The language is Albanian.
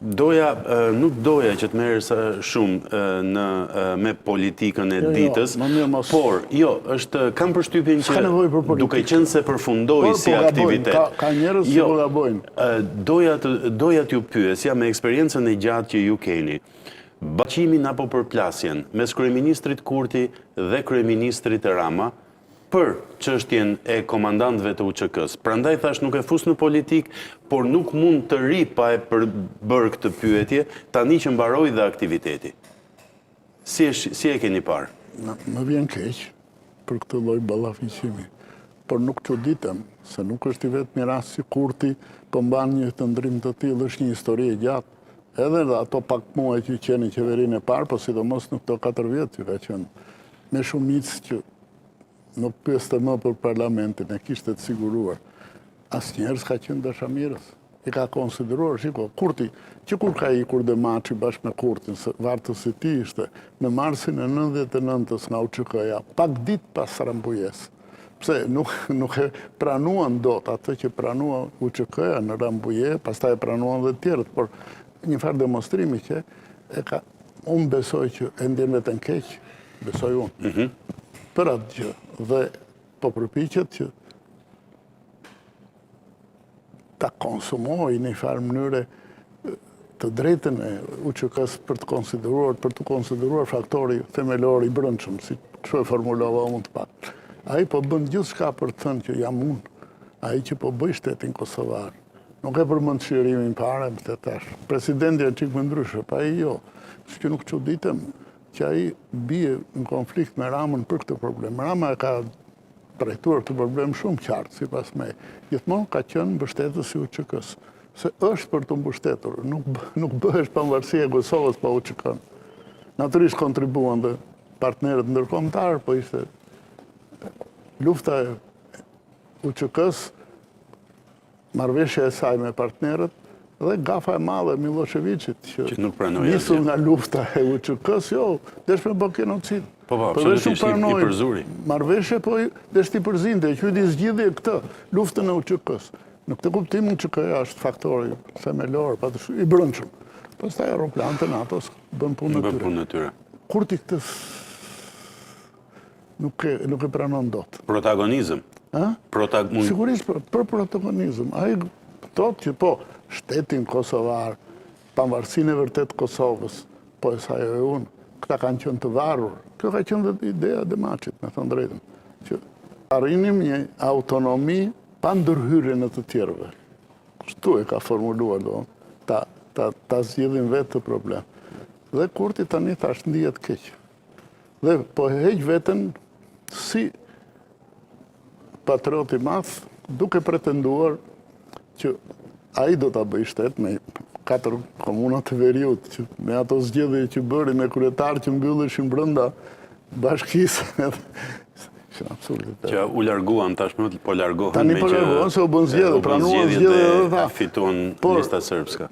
Nuk doja që të merres shumë me politikën e ditës, por kam përshtypjen që duke qenë se përfundoi si aktivitet. Ka njerëz që po gabojnë. Doja t'ju pyesja me eksperiencën e gjatë që ju keni. Bashkimin apo përplasjen mes kryeministrit Kurti dhe kryeministrit Rama për çështjen e komandantëve të UÇK-s. Prandaj thash nuk e fus në politik, por nuk mund të ri pa e bërë këtë pyetje, tani që mbaroi dhe aktiviteti. Si e keni parë? Më vjen keq për këtë lloj ballafiqimi, por nuk çuditem se nuk është i vetmi rast si Kurti po mban një të ndrim të tillë, është një histori e gjatë. Edhe ato pak muaj që qenë qeverinë e parë, po sidomos në këto 4 vjet që ka qenë me shumicë që nuk pyeste më për parlamentin, e kishte të siguruar. Asnjëherë s'ka qenë dashamirës. I ka konsideruar, shiko, Kurti, që kur ka ikur Demaçi bashkë me Kurtin, vartës i tij ishte në marsin e 99-s nga UÇK-ja, pak ditë pas Rambujes. Pse nuk e pranuan dot atë që pranua UÇK-ja në Rambuje, pastaj e pranuan dhe të tjerët, por një farë demonstrimi që unë besoj që e ndjen veten keq, besoj unë. Për atë gjë, dhe po përpiqet që ta konsumoj në një farë mënyre të drejtën e UÇK-s për të konsideruar faktori themelor i brendshëm, si çu e formulova unë të pak. Ai po bën gjithçka për të thënë që jam unë, ai që po bëj shtetin kosovar. Nuk e përmend çlirimin para më të tash. Presidenti është çik më ndryshe, pa ai jo. Që nuk çuditem që ai bie në konflikt me Ramën për këtë problem. Rama ka trajtuar këtë problem shumë qartë, sipas me. Gjithmonë ka qenë mbështetës i UÇK-s. Se është për të mbështetur, nuk bëhesh pavarësia e Kosovës pa UÇK-n. Natyrisht kontribuan dhe partnerët ndërkombëtar, po ishte lufta e UÇK-s, marrëveshja e saj me partnerët, dhe gafa e madhe e Miloševićit që nisu nga lufta e UÇK-s, desh me bë genocid. Po, absolutisht i përzuri. Marrëveshje, po desh t'i përzinte, që i zgjidhje këtë, luftën e UÇK-s. Në këtë kuptim UÇK-ja është faktori themelor, i brendshëm. Pastaj aeroplanët e NATO-s bën punën e tyre. Kurti këtë nuk e pranon dot. Protagonizëm. Sigurisht për protagonizëm. Ai thotë që po, shtetin kosovar, pavarësinë e vërtet Kosovës, po e sa e unë, këta kanë qenë të varur. Kjo ka qenë dhe ideja e Demaçit, me thënë drejtën, që arrinim një autonomi pa ndërhyrje në të tjerëve. Kështu e ka formuluar do, ta zgjidhin vetë të problem. Dhe Kurti tani tash ndihet keq. Dhe po heq veten si patrioti madh, duke pretenduar që ai do ta bëj shtet me 4 komuna të Veriut, që me ato zgjedhje që bëri me kryetar që mbylleshin brenda bashkisë. Që u larguan tashmë, po largohen me që... Tani po largohen se u bën zgjedhje, pranuan zgjedhje dhe fituan lista serbska.